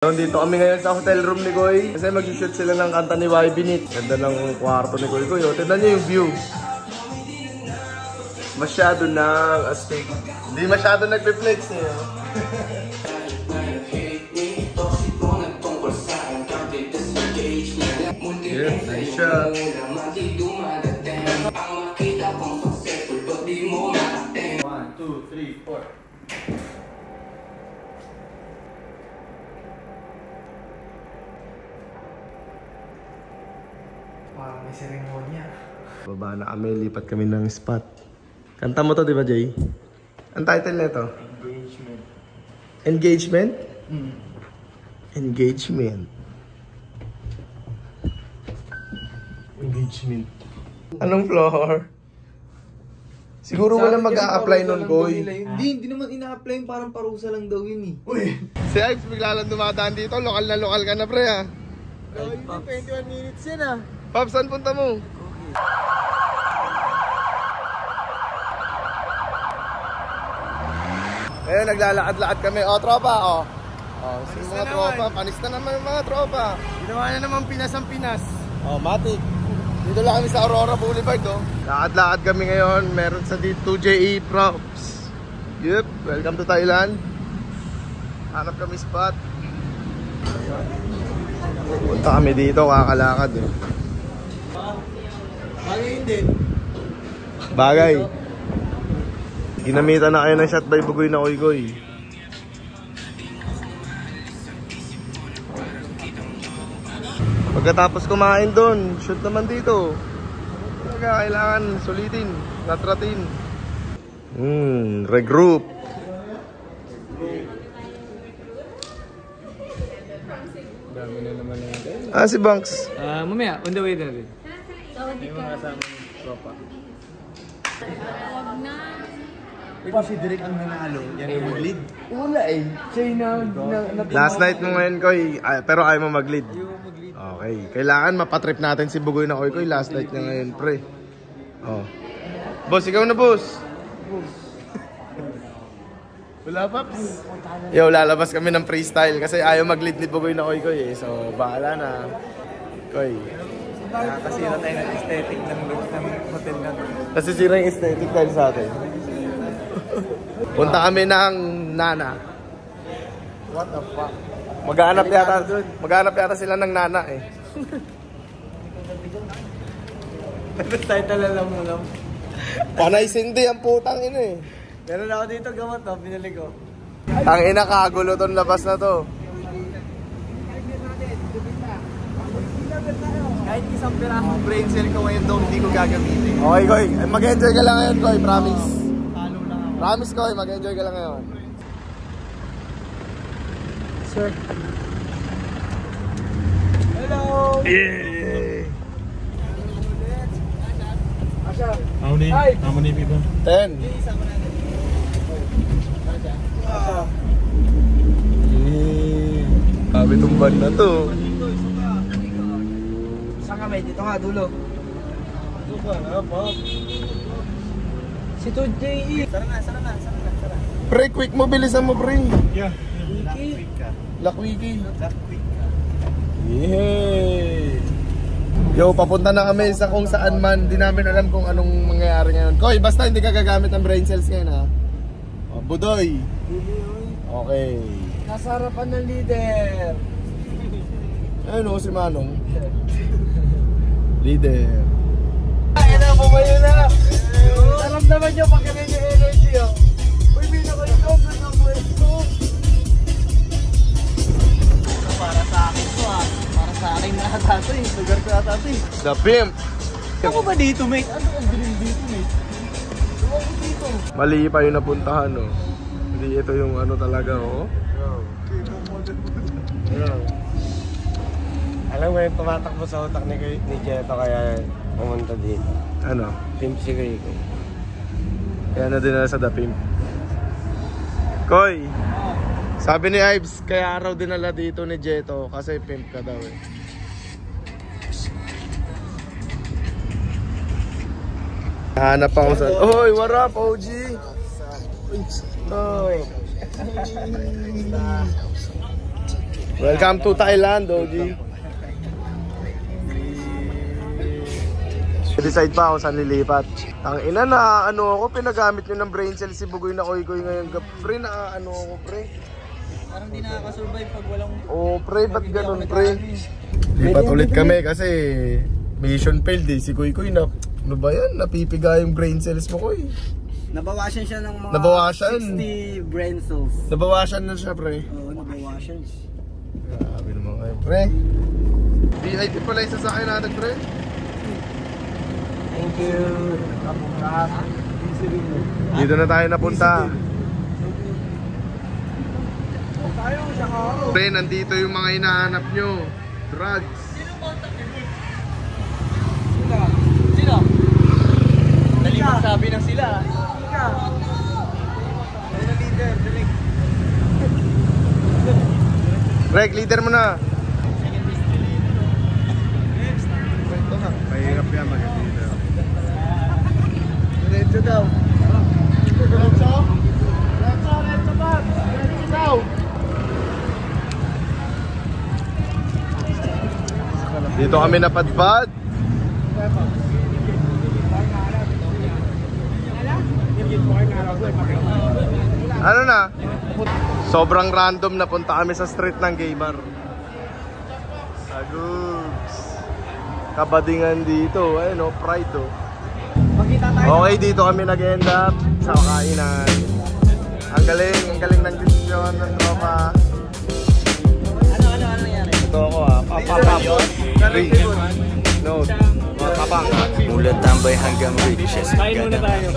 Dito kami ngayon sa hotel room ni Koy kasi mag-shoot sila ng kanta ni YB Nit. Ganda ng kwarto ni Koy. Koy, tignan nyo yung view. Masyado nang astig. Hindi masyado nagpe-flex eh. Yes, nice shot. 1, 2, 3, 4. Parang may seremonya. Baba na kami, lipat kami ng spot. Kanta mo to, di ba, Jay? Ang title nito? Engagement. Engagement? Engagement. Engagement. Anong floor? Siguro wala mag-a-apply nun, Koy. Hindi naman ina-apply, parang parusa lang daw yun eh. Uy! Si Ives, bigla lang dumadaan dito. Lokal na lokal ka na, pre, ha? Ay, 21 minutes yan ah. Pops, saan punta mo? Ngayon, naglalakad-lakad kami. O, tropa, o. Sige mga tropa. Panis na naman yung mga tropa. Ginawa na naman Pinas ang Pinas. O, matik. Dito lang kami sa Aurora Boulevard, o. Lakad-lakad kami ngayon. Meron sa dito 2JE Props. Yup, welcome to Thailand. Hanap kami spot. Punta kami dito, kakalakad, eh. Bagay hindi. Bagay. Ginamitan na kayo ng shot by Bugoy na Koy. Pagkatapos kumain doon, shoot naman dito. Kailangan sulitin, natratin. Regroup. Dami na naman natin. Si Banks. Mamaya, on the way na rin. May mga kasama ng tropa. Huwag na. Ito si Derek ang nanalo. Yan yung mag-lead. Wala eh. Siya yung Last night mo ngayon, Koy. Pero ayaw mo mag-lead. Ayaw mo mag-lead. Okay. Kailangan mapatrip natin si Bugoy na Koy. Last night niya ngayon, pre. Oh. Boss, ikaw na, boss. Wala, Paps. Yo, lalabas kami ng freestyle kasi ayaw mag-lead ni Bugoy na Koy eh. So, bahala na. Koy. Nakakasira tayo ng aesthetic ng look ng hotel na to. Nasisira yung aesthetic dahil sa atin. Punta kami ng Nana. What the fuck? Maghanap yata sila ng Nana eh. Title alam mo lang. Panay sindi ang putang ina eh. Meron ako dito gamot to, binili ko. Ang ina, kagulo tong labas na to. Kahit isang pirasong brain cell ko ngayon daw, hindi ko gagamitin. Okay, Koy. Mag-enjoy ka lang ngayon, Koy. Promise. Talo lang ako. Promise, Koy. Mag-enjoy ka lang ngayon. Sir. Hello! Yeah! Asha! How many people? 10. Isama natin. Asha! Sabi tong band na to. Saan ka may? Dito nga, dulo. Ito ka na, Pop. Si 2JE. Sara na. Pre, quick mo. Bilisan mo, pre. Yeah. Lakwiki. Yeah! Yo, papunta na kami sa kung saan man. Di namin alam kung anong mangyayari ngayon. Koy, basta hindi ka gagamit ng brain cells ngayon, ha? Oh, Budoy. Okay. Nasa harapan ng leader. Ayun o, si Manong. Leader. Ay na, bumayo na. Alam naman nyo pag ganyan yung energy, oh. Uy, may nakalikot na ng pwesto. Para sa akin to, ah. Para sa akin na tato, eh. Lugar ko na tato, eh. The Pimp. Ako ba dito, mate? Ano ang dilim dito, mate? Luwag ko dito. Mali pa yung napuntahan, oh. Hindi ito yung ano talaga, oh. Alam mo yung tumatakbo sa utak ni Jeto kaya pumunta dito. Ano? Pimp si Rico. Kaya na dinala sa The Pimp. Koy, sabi ni Ives, kaya araw dinala dito ni Jeto kasi pimp ka daw eh. Hanap ako sa... Oy, what up, OG? Oy. Welcome to Thailand, Doji. Decide pa ako saan lilipat. Ang ina na ano ako, pinagamit nyo ng brain cells si Bugoy na koy-koy ngayon. Pre, na ano ako, pre. Parang di nakakasurvive pag walang... Oo, pre, ba't ganun, pre? Lipat ulit kami kasi mission failed eh. Si Koy-koy na, ano ba yan? Napipiga yung brain cells mo, Koy. Nabawasan siya ng mga Nabawasan. 60 brain cells. Nabawasan na siya, pre. Oo, nabawasan. Grabe naman kayo, pre. VIP pala yung sasakyan natin, pre. Thank you. Dito na tayo napunta. Pre, nandito yung mga hinahanap nyo. Drugs. Sino? Dali magsabi ng sila. Greg, leader mo na. Mahirap yan mag-leader. Diretso daw. Diretso? Diretso ba? Diretso daw. Dito kami napadpad. Ano na? Sobrang random na punta kami sa street ng Gaymar. Agugs. Kabadingan dito. Ayun o, pride o. Okay, dito kami nag-end up sa kainan. Ang galing ng desisyon ng tropa. Ano nangyari? Ito ako papapapos. No, papang. Mula tambay hanggang riches. Kain muna tayo.